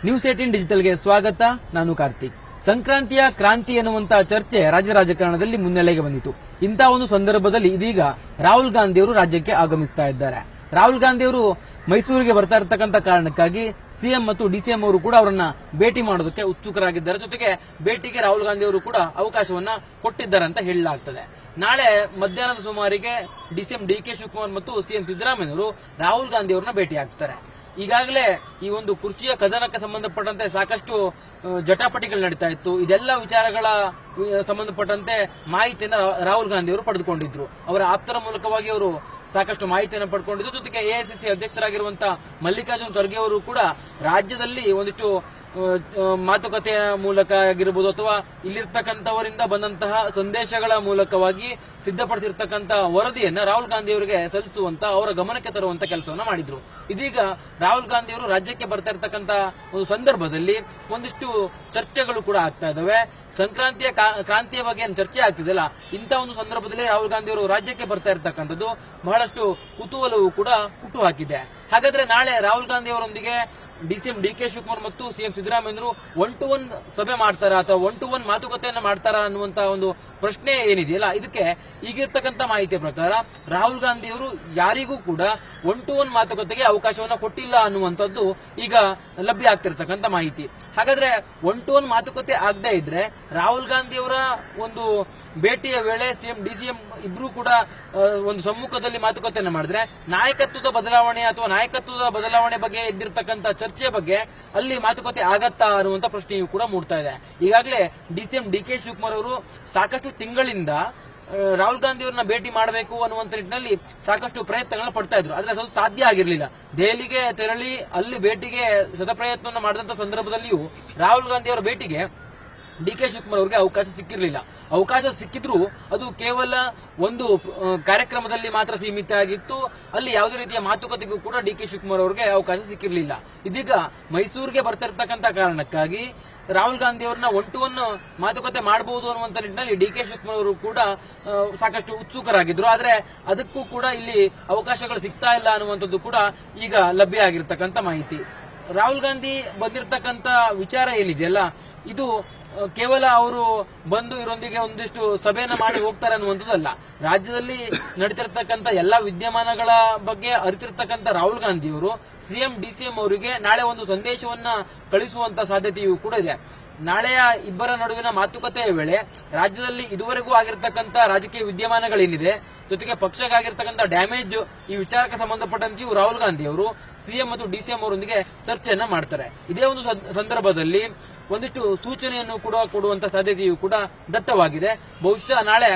News18 ಡಿಜಿಟಲ್ಗೆ ಸ್ವಾಗತ. ನಾನು ಕಾರ್ತಿಕ್. ಸಂಕ್ರಾಂತಿಯ ಕ್ರಾಂತಿ ಎನ್ನುವಂತಹ ಚರ್ಚೆ ರಾಜ್ಯ ರಾಜಕಾರಣದಲ್ಲಿ ಮುನ್ನೆಲೆಗೆ ಬಂದಿತು. ಇಂತಹ ಒಂದು ಸಂದರ್ಭದಲ್ಲಿ ಇದೀಗ ರಾಹುಲ್ ಗಾಂಧಿ ಅವರು ರಾಜ್ಯಕ್ಕೆ ಆಗಮಿಸ್ತಾ ಇದ್ದಾರೆ. ರಾಹುಲ್ ಗಾಂಧಿ ಅವರು ಮೈಸೂರಿಗೆ ಬರ್ತಾ ಇರತಕ್ಕಂತ ಕಾರಣಕ್ಕಾಗಿ ಸಿಎಂ ಮತ್ತು ಡಿಸಿಎಂ ಅವರು ಕೂಡ ಅವರನ್ನ ಭೇಟಿ ಮಾಡೋದಕ್ಕೆ ಉತ್ಸುಕರಾಗಿದ್ದಾರೆ. ಜೊತೆಗೆ ಭೇಟಿಗೆ ರಾಹುಲ್ ಗಾಂಧಿ ಅವರು ಕೂಡ ಅವಕಾಶವನ್ನ ಕೊಟ್ಟಿದ್ದಾರೆ ಅಂತ ಹೇಳಲಾಗ್ತದೆ. ನಾಳೆ ಮಧ್ಯಾಹ್ನದ ಸುಮಾರಿಗೆ ಡಿಸಿಎಂ ಡಿಕೆ ಶಿವಕುಮಾರ್ ಮತ್ತು ಸಿಎಂ ಸಿದ್ದರಾಮಯ್ಯ ಅವರು ರಾಹುಲ್ ಗಾಂಧಿ ಅವರನ್ನ ಭೇಟಿ ಆಗ್ತಾರೆ. ಈಗಾಗಲೇ ಈ ಒಂದು ಕುರ್ಚಿಯ ಕದನಕ್ಕೆ ಸಂಬಂಧಪಟ್ಟಂತೆ ಸಾಕಷ್ಟು ಜಟಾಪಟಿಗಳು ನಡೀತಾ ಇತ್ತು. ಇದೆಲ್ಲ ವಿಚಾರಗಳ ಸಂಬಂಧಪಟ್ಟಂತೆ ಮಾಹಿತಿಯನ್ನು ರಾಹುಲ್ ಗಾಂಧಿ ಅವರು ಪಡೆದುಕೊಂಡಿದ್ರು. ಅವರ ಆಪ್ತರ ಮೂಲಕವಾಗಿ ಅವರು ಸಾಕಷ್ಟು ಮಾಹಿತಿಯನ್ನು ಪಡ್ಕೊಂಡಿದ್ರು. ಜೊತೆಗೆ ಎಐಸಿಸಿ ಅಧ್ಯಕ್ಷರಾಗಿರುವಂತಹ ಮಲ್ಲಿಕಾರ್ಜುನ್ ಖರ್ಗೆ ಅವರು ಕೂಡ ರಾಜ್ಯದಲ್ಲಿ ಒಂದಿಷ್ಟು ಮಾತುಕತೆಯ ಮೂಲಕ ಆಗಿರಬಹುದು ಅಥವಾ ಇಲ್ಲಿರ್ತಕ್ಕಂಥವರಿಂದ ಬಂದಂತಹ ಸಂದೇಶಗಳ ಮೂಲಕವಾಗಿ ಸಿದ್ಧಪಡಿಸಿರ್ತಕ್ಕಂಥ ವರದಿಯನ್ನ ರಾಹುಲ್ ಗಾಂಧಿ ಅವರಿಗೆ ಸಲ್ಲಿಸುವಂತ ಅವರ ಗಮನಕ್ಕೆ ತರುವಂತ ಕೆಲಸವನ್ನ ಮಾಡಿದ್ರು. ಇದೀಗ ರಾಹುಲ್ ಗಾಂಧಿ ಅವರು ರಾಜ್ಯಕ್ಕೆ ಬರ್ತಾ ಇರತಕ್ಕಂತ ಒಂದು ಸಂದರ್ಭದಲ್ಲಿ ಒಂದಿಷ್ಟು ಚರ್ಚೆಗಳು ಕೂಡ ಆಗ್ತಾ ಇದಾವೆ. ಸಂಕ್ರಾಂತಿಯ ಕ್ರಾಂತಿಯ ಬಗ್ಗೆ ಏನು ಚರ್ಚೆ ಆಗ್ತಿದೆಯಲ್ಲ, ಇಂತಹ ಒಂದು ಸಂದರ್ಭದಲ್ಲಿ ರಾಹುಲ್ ಗಾಂಧಿ ಅವರು ರಾಜ್ಯಕ್ಕೆ ಬರ್ತಾ ಇರತಕ್ಕಂಥದ್ದು ಬಹಳಷ್ಟು ಕುತೂಹಲವೂ ಕೂಡ ಹುಟ್ಟು ಹಾಕಿದೆ. ಹಾಗಾದ್ರೆ ನಾಳೆ ರಾಹುಲ್ ಗಾಂಧಿ ಅವರೊಂದಿಗೆ ಡಿಸಿಎಂ ಡಿಕೆ ಶಿವಕುಮಾರ್ ಮತ್ತು ಸಿಎಂ ಸಿದ್ದರಾಮಯ್ಯರು 1-to-1 ಸಭೆ ಮಾಡ್ತಾರಾ ಅಥವಾ 1-to-1 ಮಾತುಕತೆಯನ್ನ ಮಾಡ್ತಾರಾ ಅನ್ನುವಂತ ಒಂದು ಪ್ರಶ್ನೆ ಏನಿದೆಯಲ್ಲ, ಇದಕ್ಕೆ ಈಗಿರ್ತಕ್ಕಂಥ ಮಾಹಿತಿಯ ಪ್ರಕಾರ ರಾಹುಲ್ ಗಾಂಧಿ ಅವರು ಯಾರಿಗೂ ಕೂಡ 1-to-1 ಮಾತುಕತೆಗೆ ಅವಕಾಶವನ್ನ ಕೊಟ್ಟಿಲ್ಲ ಅನ್ನುವಂಥದ್ದು ಈಗ ಲಭ್ಯ ಆಗ್ತಿರ್ತಕ್ಕಂಥ ಮಾಹಿತಿ. ಹಾಗಾದ್ರೆ 1-to-1 ಮಾತುಕತೆ ಆಗದೆ ಇದ್ರೆ ರಾಹುಲ್ ಗಾಂಧಿ ಅವರ ಒಂದು ಭೇಟಿಯ ವೇಳೆ ಸಿಎಂ ಡಿಸಿಎಂ ಇಬ್ರು ಕೂಡ ಒಂದು ಸಮ್ಮುಖದಲ್ಲಿ ಮಾತುಕತೆಯನ್ನು ಮಾಡಿದ್ರೆ ನಾಯಕತ್ವದ ಬದಲಾವಣೆ ಅಥವಾ ನಾಯಕತ್ವದ ಬದಲಾವಣೆ ಬಗ್ಗೆ ಎದ್ದಿರ್ತಕ್ಕಂಥ ಚರ್ಚೆ ಬಗ್ಗೆ ಅಲ್ಲಿ ಮಾತುಕತೆ ಆಗತ್ತಾ ಅನ್ನುವಂತ ಪ್ರಶ್ನೆಯೂ ಕೂಡ ಮೂಡ್ತಾ ಇದೆ. ಈಗಾಗಲೇ ಡಿಸಿಎಂ ಡಿಕೆ ಶಿವಕುಮಾರ್ ಅವರು ಸಾಕಷ್ಟು ತಿಂಗಳಿಂದ ರಾಹುಲ್ ಗಾಂಧಿ ಅವರನ್ನ ಭೇಟಿ ಮಾಡಬೇಕು ಅನ್ನುವಂತ ನಿಟ್ಟಿನಲ್ಲಿ ಸಾಕಷ್ಟು ಪ್ರಯತ್ನಗಳನ್ನ ಪಡ್ತಾ ಇದ್ರು. ಆದ್ರೆ ಅದು ಸಾಧ್ಯ ಆಗಿರಲಿಲ್ಲ. ದೆಹಲಿಗೆ ತೆರಳಿ ಅಲ್ಲಿ ಭೇಟಿಗೆ ಶತಪ್ರಯತ್ನವನ್ನು ಮಾಡಿದಂತ ಸಂದರ್ಭದಲ್ಲಿಯೂ ರಾಹುಲ್ ಗಾಂಧಿ ಅವರ ಭೇಟಿಗೆ ಡಿಕೆ ಶಿವಕುಮಾರ್ ಅವರಿಗೆ ಅವಕಾಶ ಸಿಕ್ಕಿರಲಿಲ್ಲ. ಅವಕಾಶ ಸಿಕ್ಕಿದ್ರು ಅದು ಕೇವಲ ಒಂದು ಕಾರ್ಯಕ್ರಮದಲ್ಲಿ ಮಾತ್ರ ಸೀಮಿತ ಆಗಿತ್ತು. ಅಲ್ಲಿ ಯಾವುದೇ ರೀತಿಯ ಮಾತುಕತೆಗೂ ಕೂಡ ಡಿಕೆ ಶಿವಕುಮಾರ್ ಅವರಿಗೆ ಅವಕಾಶ ಸಿಕ್ಕಿರಲಿಲ್ಲ. ಇದೀಗ ಮೈಸೂರಿಗೆ ಬರ್ತಿರ್ತಕ್ಕಂಥ ಕಾರಣಕ್ಕಾಗಿ ರಾಹುಲ್ ಗಾಂಧಿ ಅವರನ್ನ 1-to-1 ಮಾತುಕತೆ ಮಾಡಬಹುದು ಅನ್ನುವಂತ ನಿಟ್ಟಿನಲ್ಲಿ ಡಿಕೆ ಶಿವಕುಮಾರ್ ಅವರು ಕೂಡ ಸಾಕಷ್ಟು ಉತ್ಸುಕರಾಗಿದ್ರು. ಆದ್ರೆ ಅದಕ್ಕೂ ಕೂಡ ಇಲ್ಲಿ ಅವಕಾಶಗಳು ಸಿಗ್ತಾ ಇಲ್ಲ ಅನ್ನುವಂಥದ್ದು ಕೂಡ ಈಗ ಲಭ್ಯ ಆಗಿರ್ತಕ್ಕಂಥ ಮಾಹಿತಿ. ರಾಹುಲ್ ಗಾಂಧಿ ಬಂದಿರತಕ್ಕಂತ ವಿಚಾರ ಏನಿದೆಯಲ್ಲ, ಇದು ಕೇವಲ ಅವರು ಬಂದು ಇವರೊಂದಿಗೆ ಒಂದಿಷ್ಟು ಸಭೆಯನ್ನ ಮಾಡಿ ಹೋಗ್ತಾರೆ ಅನ್ನುವಂಥದ್ದಲ್ಲ. ರಾಜ್ಯದಲ್ಲಿ ನಡೀತಿರ್ತಕ್ಕಂಥ ಎಲ್ಲಾ ವಿದ್ಯಮಾನಗಳ ಬಗ್ಗೆ ಅರಿತಿರ್ತಕ್ಕಂಥ ರಾಹುಲ್ ಗಾಂಧಿ ಅವರು ಸಿಎಂ ಡಿಸಿಎಂ ಅವರಿಗೆ ನಾಳೆ ಒಂದು ಸಂದೇಶವನ್ನ ಕಳಿಸುವಂತ ಸಾಧ್ಯತೆಯೂ ಕೂಡ ಇದೆ. ನಾಳೆಯ ಇಬ್ಬರ ನಡುವಿನ ಮಾತುಕತೆಯ ವೇಳೆ ರಾಜ್ಯದಲ್ಲಿ ಇದುವರೆಗೂ ಆಗಿರ್ತಕ್ಕಂಥ ರಾಜಕೀಯ ವಿದ್ಯಮಾನಗಳೇನಿದೆ, ಜೊತೆಗೆ ಪಕ್ಷಕ್ಕಾಗಿರ್ತಕ್ಕಂಥ ಡ್ಯಾಮೇಜ್, ಈ ವಿಚಾರಕ್ಕೆ ಸಂಬಂಧಪಟ್ಟಂತೆಯೂ ರಾಹುಲ್ ಗಾಂಧಿ ಅವರು ಸಿಎಂ ಮತ್ತು ಡಿಸಿಎಂ ಅವರೊಂದಿಗೆ ಚರ್ಚೆಯನ್ನ ಮಾಡ್ತಾರೆ. ಇದೇ ಒಂದು ಸಂದರ್ಭದಲ್ಲಿ ಒಂದಿಷ್ಟು ಸೂಚನೆಯನ್ನು ಕೂಡ ಕೊಡುವಂತ ಸಾಧ್ಯತೆಯೂ ಕೂಡ ದಟ್ಟವಾಗಿದೆ. ಬಹುಶಃ ನಾಳೆ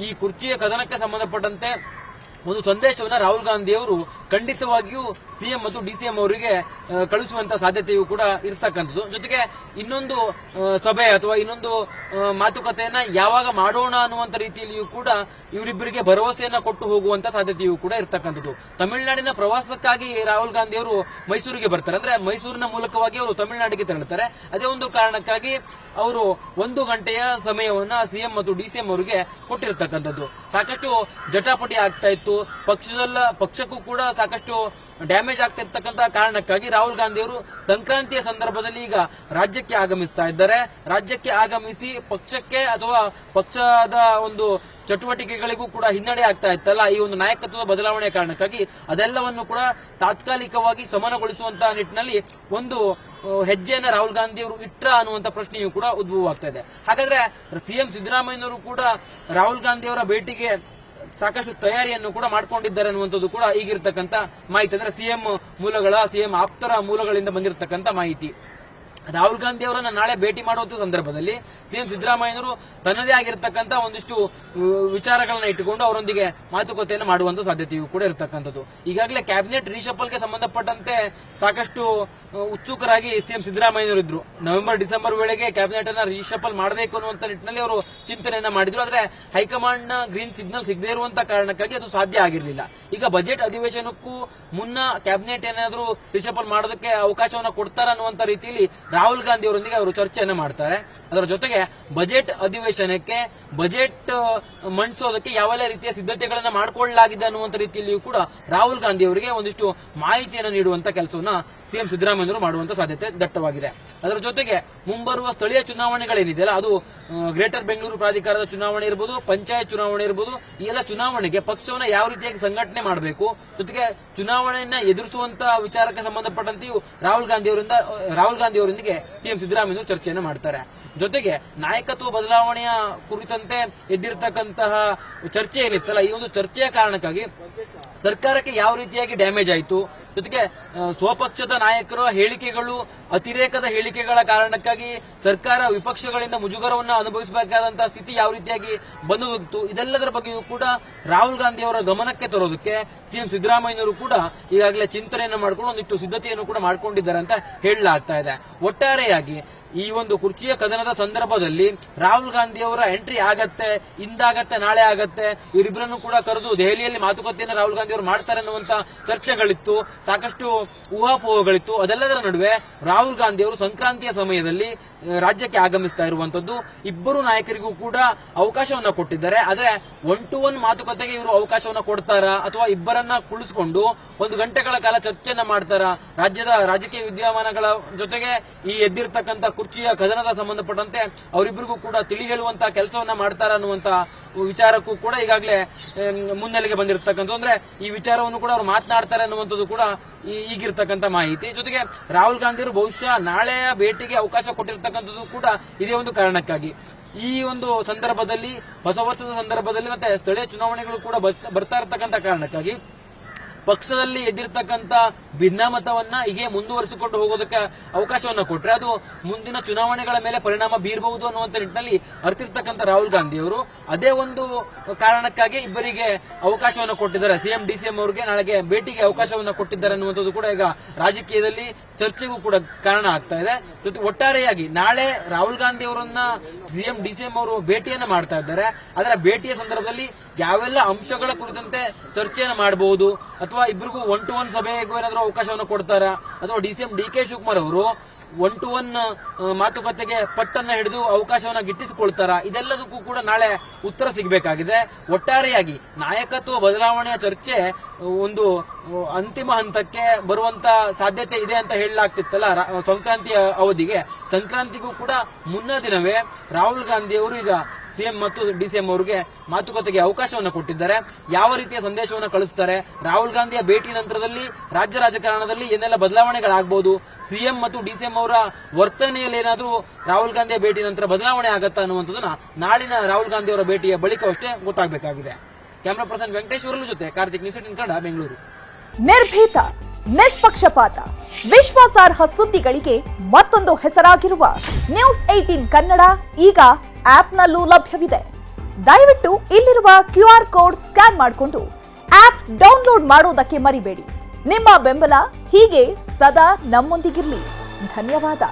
ಈ ಕುರ್ಚಿಯ ಕದನಕ್ಕೆ ಸಂಬಂಧಪಟ್ಟಂತೆ ಒಂದು ಸಂದೇಶವನ್ನ ರಾಹುಲ್ ಗಾಂಧಿ ಅವರು ಖಂಡಿತವಾಗಿಯೂ ಸಿಎಂ ಮತ್ತು ಡಿಸಿಎಂ ಅವರಿಗೆ ಕಳಿಸುವಂತ ಸಾಧ್ಯತೆಯೂ ಕೂಡ ಇರ್ತಕ್ಕಂಥದ್ದು. ಜೊತೆಗೆ ಇನ್ನೊಂದು ಸಭೆ ಅಥವಾ ಇನ್ನೊಂದು ಮಾತುಕತೆಯನ್ನ ಯಾವಾಗ ಮಾಡೋಣ ಅನ್ನುವಂತ ರೀತಿಯಲ್ಲಿಯೂ ಕೂಡ ಇವರಿಬ್ಬರಿಗೆ ಭರವಸೆಯನ್ನ ಕೊಟ್ಟು ಹೋಗುವಂತ ಸಾಧ್ಯತೆಯೂ ಕೂಡ ಇರ್ತಕ್ಕಂಥದ್ದು. ತಮಿಳುನಾಡಿನ ಪ್ರವಾಸಕ್ಕಾಗಿ ರಾಹುಲ್ ಗಾಂಧಿ ಅವರು ಮೈಸೂರಿಗೆ ಬರ್ತಾರೆ. ಅಂದ್ರೆ ಮೈಸೂರಿನ ಮೂಲಕವಾಗಿ ಅವರು ತಮಿಳುನಾಡಿಗೆ ತೆರಳುತ್ತಾರೆ. ಅದೇ ಒಂದು ಕಾರಣಕ್ಕಾಗಿ ಅವರು 1 ಗಂಟೆಯ ಸಮಯವನ್ನ ಸಿಎಂ ಮತ್ತು ಡಿಸಿಎಂ ಅವರಿಗೆ ಕೊಟ್ಟಿರ್ತಕ್ಕಂಥದ್ದು. ಸಾಕಷ್ಟು ಜಟಾಪಟಿ ಆಗ್ತಾ ಇತ್ತು. ಪಕ್ಷಕ್ಕೂ ಕೂಡ ಸಾಕಷ್ಟು ಡ್ಯಾಮೇಜ್ ಆಗ್ತಿರ್ತಕ್ಕಂಥ ಕಾರಣಕ್ಕಾಗಿ ರಾಹುಲ್ ಗಾಂಧಿ ಅವರು ಸಂಕ್ರಾಂತಿಯ ಸಂದರ್ಭದಲ್ಲಿ ಈಗ ರಾಜ್ಯಕ್ಕೆ ಆಗಮಿಸ್ತಾ ಇದ್ದಾರೆ. ರಾಜ್ಯಕ್ಕೆ ಆಗಮಿಸಿ ಪಕ್ಷಕ್ಕೆ ಅಥವಾ ಪಕ್ಷದ ಒಂದು ಚಟುವಟಿಕೆಗಳಿಗೂ ಕೂಡ ಹಿನ್ನಡೆ ಆಗ್ತಾ ಇತ್ತಲ್ಲ, ಈ ಒಂದು ನಾಯಕತ್ವದ ಬದಲಾವಣೆ ಕಾರಣಕ್ಕಾಗಿ ಅದೆಲ್ಲವನ್ನು ಕೂಡ ತಾತ್ಕಾಲಿಕವಾಗಿ ಸಮನಗೊಳಿಸುವಂತಹ ನಿಟ್ಟಿನಲ್ಲಿ ಒಂದು ಹೆಜ್ಜೆಯನ್ನ ರಾಹುಲ್ ಗಾಂಧಿ ಅವರು ಇಟ್ರ ಅನ್ನುವಂತ ಪ್ರಶ್ನೆಯೂ ಕೂಡ ಉದ್ಭವವಾಗ್ತಾ ಇದೆ. ಹಾಗಾದ್ರೆ ಸಿಎಂ ಸಿದ್ದರಾಮಯ್ಯನವರು ಕೂಡ ರಾಹುಲ್ ಗಾಂಧಿ ಅವರ ಭೇಟಿಗೆ ಸಾಕಷ್ಟು ತಯಾರಿಯನ್ನು ಕೂಡ ಮಾಡ್ಕೊಂಡಿದ್ದಾರೆ ಅನ್ನುವಂಥದ್ದು ಕೂಡ ಈಗಿರ್ತಕ್ಕಂಥ ಮಾಹಿತಿ. ಅಂದ್ರೆ ಸಿಎಂ ಆಪ್ತರ ಮೂಲಗಳಿಂದ ಬಂದಿರತಕ್ಕಂಥ ಮಾಹಿತಿ. ರಾಹುಲ್ ಗಾಂಧಿ ಅವರನ್ನ ನಾಳೆ ಭೇಟಿ ಮಾಡುವಂತ ಸಂದರ್ಭದಲ್ಲಿ ಸಿಎಂ ಸಿದ್ದರಾಮಯ್ಯನವರು ತನ್ನದೇ ಆಗಿರತಕ್ಕಂತ ಒಂದಿಷ್ಟು ವಿಚಾರಗಳನ್ನ ಇಟ್ಟುಕೊಂಡು ಅವರೊಂದಿಗೆ ಮಾತುಕತೆಯನ್ನು ಮಾಡುವಂತ ಸಾಧ್ಯತೆಯೂ ಕೂಡ ಇರತಕ್ಕಂಥದ್ದು. ಈಗಾಗಲೇ ಕ್ಯಾಬಿನೆಟ್ ರೀಶಫಲ್ಗೆ ಸಂಬಂಧಪಟ್ಟಂತೆ ಸಾಕಷ್ಟು ಉತ್ಸುಕರಾಗಿ ಸಿಎಂ ಸಿದ್ದರಾಮಯ್ಯನವರು ಇದ್ರು. ನವೆಂಬರ್ ಡಿಸೆಂಬರ್ ವೇಳೆಗೆ ಕ್ಯಾಬಿನೆಟ್ ಅನ್ನ ರೀಶಫಲ್ ಮಾಡಬೇಕು ಅನ್ನುವಂತ ನಿಟ್ಟಿನಲ್ಲಿ ಅವರು ಚಿಂತನೆಯನ್ನ ಮಾಡಿದ್ರು. ಆದ್ರೆ ಹೈಕಮಾಂಡ್ ನ ಗ್ರೀನ್ ಸಿಗ್ನಲ್ ಸಿಗದೇ ಇರುವಂತಹ ಕಾರಣಕ್ಕಾಗಿ ಅದು ಸಾಧ್ಯ ಆಗಿರಲಿಲ್ಲ. ಈಗ ಬಜೆಟ್ ಅಧಿವೇಶನಕ್ಕೂ ಮುನ್ನ ಕ್ಯಾಬಿನೆಟ್ ಏನಾದರೂ ರೀಶಫಲ್ ಮಾಡೋದಕ್ಕೆ ಅವಕಾಶವನ್ನ ಕೊಡ್ತಾರ ಅನ್ನುವಂತ ರೀತಿಯಲ್ಲಿ ರಾಹುಲ್ ಗಾಂಧಿ ಅವರೊಂದಿಗೆ ಅವರು ಚರ್ಚೆಯನ್ನು ಮಾಡ್ತಾರೆ. ಅದರ ಜೊತೆಗೆ ಬಜೆಟ್ ಅಧಿವೇಶನಕ್ಕೆ ಬಜೆಟ್ ಮಂಡಿಸೋದಕ್ಕೆ ಯಾವೆಲ್ಲ ರೀತಿಯ ಸಿದ್ಧತೆಗಳನ್ನ ಮಾಡಿಕೊಳ್ಳಲಾಗಿದೆ ಅನ್ನುವಂತ ರೀತಿಯಲ್ಲಿಯೂ ಕೂಡ ರಾಹುಲ್ ಗಾಂಧಿ ಅವರಿಗೆ ಒಂದಿಷ್ಟು ಮಾಹಿತಿಯನ್ನು ನೀಡುವಂತ ಕೆಲಸವನ್ನ ಸಿಎಂ ಸಿದ್ದರಾಮಯ್ಯನವರು ಮಾಡುವಂತ ಸಾಧ್ಯತೆ ದಟ್ಟವಾಗಿದೆ. ಅದರ ಜೊತೆಗೆ ಮುಂಬರುವ ಸ್ಥಳೀಯ ಚುನಾವಣೆಗಳೇನಿದೆಯಲ್ಲ, ಅದು ಗ್ರೇಟರ್ ಬೆಂಗಳೂರು ಪ್ರಾಧಿಕಾರದ ಚುನಾವಣೆ ಇರ್ಬೋದು, ಪಂಚಾಯತ್ ಚುನಾವಣೆ ಇರ್ಬೋದು, ಈ ಎಲ್ಲ ಚುನಾವಣೆಗೆ ಪಕ್ಷವನ್ನ ಯಾವ ರೀತಿಯಾಗಿ ಸಂಘಟನೆ ಮಾಡಬೇಕು, ಜೊತೆಗೆ ಚುನಾವಣೆಯನ್ನ ಎದುರಿಸುವಂತ ವಿಚಾರಕ್ಕೆ ಸಂಬಂಧಪಟ್ಟಂತೆಯೂ ರಾಹುಲ್ ಗಾಂಧಿ ಅವರೊಂದಿಗೆ ಸಿಎಂ ಸಿದ್ದರಾಮಯ್ಯ ಚರ್ಚೆಯನ್ನು ಮಾಡ್ತಾರೆ. ಜೊತೆಗೆ ನಾಯಕತ್ವ ಬದಲಾವಣೆಯ ಕುರಿತಂತೆ ಎದ್ದಿರ್ತಕ್ಕಂತಹ ಚರ್ಚೆ ಏನಿತ್ತಲ್ಲ, ಈ ಒಂದು ಚರ್ಚೆಯ ಕಾರಣಕ್ಕಾಗಿ ಸರ್ಕಾರಕ್ಕೆ ಯಾವ ರೀತಿಯಾಗಿ ಡ್ಯಾಮೇಜ್ ಆಯಿತು, ಜೊತೆಗೆ ಸ್ವಪಕ್ಷದ ನಾಯಕರ ಹೇಳಿಕೆಗಳು, ಅತಿರೇಕದ ಹೇಳಿಕೆಗಳ ಕಾರಣಕ್ಕಾಗಿ ಸರ್ಕಾರ ವಿಪಕ್ಷಗಳಿಂದ ಮುಜುಗರವನ್ನು ಅನುಭವಿಸಬೇಕಾದಂತಹ ಸ್ಥಿತಿ ಯಾವ ರೀತಿಯಾಗಿ ಬಂದೊದಗಿತು, ಇದೆಲ್ಲದರ ಬಗ್ಗೆಯೂ ಕೂಡ ರಾಹುಲ್ ಗಾಂಧಿ ಅವರ ಗಮನಕ್ಕೆ ತರೋದಕ್ಕೆ ಸಿಎಂ ಸಿದ್ದರಾಮಯ್ಯನವರು ಕೂಡ ಈಗಾಗಲೇ ಚಿಂತನೆಯನ್ನು ಮಾಡಿಕೊಂಡು ಒಂದಿಷ್ಟು ಸಿದ್ಧತೆಯನ್ನು ಕೂಡ ಮಾಡಿಕೊಂಡಿದ್ದಾರೆ ಅಂತ ಹೇಳಲಾಗ್ತಾ ಇದೆ. ಒಟ್ಟಾರೆಯಾಗಿ ಈ ಒಂದು ಕುರ್ಚಿಯ ಕದನದ ಸಂದರ್ಭದಲ್ಲಿ ರಾಹುಲ್ ಗಾಂಧಿ ಅವರ ಎಂಟ್ರಿ ಆಗತ್ತೆ, ಇಂದಾಗತ್ತೆ, ನಾಳೆ ಆಗತ್ತೆ, ಇವರಿಬ್ಬರನ್ನು ಕೂಡ ಕರೆದು ದೆಹಲಿಯಲ್ಲಿ ಮಾತುಕತೆಯನ್ನು ರಾಹುಲ್ ಗಾಂಧಿ ಅವರು ಮಾಡ್ತಾರೆ ಅನ್ನುವಂತ ಚರ್ಚೆಗಳಿತ್ತು, ಸಾಕಷ್ಟು ಊಹಾಪೋಹಗಳಿತ್ತು. ಅದೆಲ್ಲದರ ನಡುವೆ ರಾಹುಲ್ ಗಾಂಧಿ ಅವರು ಸಂಕ್ರಾಂತಿಯ ಸಮಯದಲ್ಲಿ ರಾಜ್ಯಕ್ಕೆ ಆಗಮಿಸ್ತಾ ಇರುವಂತದ್ದು. ಇಬ್ಬರು ನಾಯಕರಿಗೂ ಕೂಡ ಅವಕಾಶವನ್ನ ಕೊಟ್ಟಿದ್ದಾರೆ. ಆದ್ರೆ 1-to-1 ಮಾತುಕತೆಗೆ ಇವರು ಅವಕಾಶವನ್ನ ಕೊಡ್ತಾರಾ, ಅಥವಾ ಇಬ್ಬರನ್ನ ಕುಳಿಸ್ಕೊಂಡು 1 ಗಂಟೆಗಳ ಕಾಲ ಚರ್ಚೆಯನ್ನ ಮಾಡ್ತಾರಾ, ರಾಜ್ಯದ ರಾಜಕೀಯ ವಿದ್ಯಮಾನಗಳ ಜೊತೆಗೆ ಈ ಎದ್ದಿರ್ತಕ್ಕಂಥ ಕುರ್ಚಿಯ ಕದನದ ಸಂಬಂಧಪಟ್ಟಂತೆ ಅವರಿಬ್ಬರಿಗೂ ಕೂಡ ತಿಳಿ ಹೇಳುವಂತಹ ಕೆಲಸವನ್ನ ಮಾಡ್ತಾರ ಅನ್ನುವಂತ ವಿಚಾರಕ್ಕೂ ಕೂಡ ಈಗಾಗಲೇ ಮುನ್ನೆಲೆಗೆ ಬಂದಿರತಕ್ಕಂಥ, ಅಂದ್ರೆ ಈ ವಿಚಾರವನ್ನು ಕೂಡ ಅವರು ಮಾತನಾಡ್ತಾರೆ ಅನ್ನುವಂಥದ್ದು ಕೂಡ ಈಗಿರ್ತಕ್ಕಂಥ ಮಾಹಿತಿ. ಜೊತೆಗೆ ರಾಹುಲ್ ಗಾಂಧಿ ಅವರು ಬಹುಶಃ ನಾಳೆಯ ಭೇಟಿಗೆ ಅವಕಾಶ ಕೊಟ್ಟಿರ್ತಕ್ಕಂಥದ್ದು ಕೂಡ ಇದೇ ಒಂದು ಕಾರಣಕ್ಕಾಗಿ. ಈ ಒಂದು ಸಂದರ್ಭದಲ್ಲಿ, ಹೊಸ ವರ್ಷದ ಸಂದರ್ಭದಲ್ಲಿ ಮತ್ತೆ ಸ್ಥಳೀಯ ಚುನಾವಣೆಗಳು ಕೂಡ ಬರ್ತಾ ಇರತಕ್ಕಂಥ ಕಾರಣಕ್ಕಾಗಿ ಪಕ್ಷದಲ್ಲಿ ಎದ್ದಿರ್ತಕ್ಕಂಥ ಭಿನ್ನಮತವನ್ನ ಹೀಗೆ ಮುಂದುವರಿಸಿಕೊಂಡು ಹೋಗೋದಕ್ಕೆ ಅವಕಾಶವನ್ನ ಕೊಟ್ರೆ ಅದು ಮುಂದಿನ ಚುನಾವಣೆಗಳ ಮೇಲೆ ಪರಿಣಾಮ ಬೀರಬಹುದು ಅನ್ನುವಂತ ನಿಟ್ಟಿನಲ್ಲಿ ಅರ್ತಿರ್ತಕ್ಕಂಥ ರಾಹುಲ್ ಗಾಂಧಿ ಅವರು ಅದೇ ಒಂದು ಕಾರಣಕ್ಕಾಗಿ ಇಬ್ಬರಿಗೆ ಅವಕಾಶವನ್ನು ಕೊಟ್ಟಿದ್ದಾರೆ. ಸಿಎಂ ಡಿಸಿಎಂ ಅವರಿಗೆ ನಾಳೆಗೆ ಭೇಟಿಗೆ ಅವಕಾಶವನ್ನ ಕೊಟ್ಟಿದ್ದಾರೆ ಅನ್ನುವಂಥದ್ದು ಕೂಡ ಈಗ ರಾಜಕೀಯದಲ್ಲಿ ಚರ್ಚೆಗೂ ಕೂಡ ಕಾರಣ ಆಗ್ತಾ ಇದೆ. ಜೊತೆ ಒಟ್ಟಾರೆಯಾಗಿ ನಾಳೆ ರಾಹುಲ್ ಗಾಂಧಿ ಅವರನ್ನ ಸಿಎಂ ಡಿಸಿಎಂ ಅವರು ಭೇಟಿಯನ್ನ ಮಾಡ್ತಾ ಇದ್ದಾರೆ. ಅದರ ಭೇಟಿಯ ಸಂದರ್ಭದಲ್ಲಿ ಯಾವೆಲ್ಲ ಅಂಶಗಳ ಕುರಿತಂತೆ ಚರ್ಚೆಯನ್ನು ಮಾಡಬಹುದು, ಅಥವಾ ಇಬ್ಬರಿಗೂ 1-to-1 ಸಭೆಗೂ ಏನಾದರೂ ಅವಕಾಶವನ್ನು ಕೊಡ್ತಾರಾ, ಅಥವಾ ಡಿಸಿಎಂ ಡಿ.ಕೆ. ಶಿವಕುಮಾರ್ ಅವರು 1-to-1 ಮಾತುಕತೆಗೆ ಪಟ್ಟನ್ನ ಹಿಡಿದು ಅವಕಾಶವನ್ನ ಗಿಟ್ಟಿಸಿಕೊಳ್ತಾರಾ, ಇದೆಲ್ಲದಕ್ಕೂ ಕೂಡ ನಾಳೆ ಉತ್ತರ ಸಿಗಬೇಕಾಗಿದೆ. ಒಟ್ಟಾರೆಯಾಗಿ ನಾಯಕತ್ವ ಬದಲಾವಣೆಯ ಚರ್ಚೆ ಒಂದು ಅಂತಿಮ ಹಂತಕ್ಕೆ ಬರುವಂತ ಸಾಧ್ಯತೆ ಇದೆ ಅಂತ ಹೇಳಲಾಗ್ತಿತ್ತಲ್ಲ ಸಂಕ್ರಾಂತಿಯ ಅವಧಿಗೆ. ಸಂಕ್ರಾಂತಿಗೂ ಕೂಡ ಮುನ್ನ ದಿನವೇ ರಾಹುಲ್ ಗಾಂಧಿ ಅವರು ಈಗ ಸಿಎಂ ಮತ್ತು ಡಿಸಿಎಂ ಅವರಿಗೆ ಮಾತುಕತೆಗೆ ಅವಕಾಶವನ್ನು ಕೊಟ್ಟಿದ್ದಾರೆ. ಯಾವ ರೀತಿಯ ಸಂದೇಶವನ್ನು ಕಳಿಸ್ತಾರೆ, ರಾಹುಲ್ ಗಾಂಧಿಯ ಭೇಟಿ ನಂತರದಲ್ಲಿ ರಾಜ್ಯ ರಾಜಕಾರಣದಲ್ಲಿ ಏನೆಲ್ಲ ಬದಲಾವಣೆಗಳಾಗಬಹುದು, ಸಿಎಂ ಮತ್ತು ಡಿಸಿಎಂ ಅವರ ವರ್ತನೆಯಲ್ಲಿ ಏನಾದರೂ ರಾಹುಲ್ ಗಾಂಧಿಯ ಭೇಟಿ ನಂತರ ಬದಲಾವಣೆ ಆಗತ್ತಾ ಅನ್ನುವಂಥದ್ದನ್ನ ನಾಳಿನ ರಾಹುಲ್ ಗಾಂಧಿ ಅವರ ಭೇಟಿಯ ಬಳಿಕವಷ್ಟೇ ಗೊತ್ತಾಗಬೇಕಾಗಿದೆ. ಕ್ಯಾಮರಾ ಪರ್ಸನ್ ವೆಂಕಟೇಶ್ ಅವರ ಜೊತೆ ಕಾರ್ತಿಕ್, ನ್ಯೂಸ್ 18 ಕನ್ನಡ, ಬೆಂಗಳೂರು. ನಿರ್ಭೀತ, ನಿಷ್ಪಕ್ಷಪಾತ, ವಿಶ್ವಾಸಾರ್ಹ ಸುದ್ದಿಗಳಿಗೆ ಮತ್ತೊಂದು ಹೆಸರಾಗಿರುವ ನ್ಯೂಸ್ 18 ಕನ್ನಡ ಈಗ ಆಪ್ನಲ್ಲೂ ಲಭ್ಯವಿದೆ. ದಯವಿಟ್ಟು ಇಲ್ಲಿರುವ QR ಕೋಡ್ ಸ್ಕ್ಯಾನ್ ಮಾಡಿಕೊಂಡು ಆಪ್ ಡೌನ್ಲೋಡ್ ಮಾಡೋದಕ್ಕೆ ಮರಿಬೇಡಿ. ನಿಮ್ಮ ಬೆಂಬಲ ಹೀಗೆ ಸದಾ ನಮ್ಮೊಂದಿಗಿರಲಿ. ಧನ್ಯವಾದ.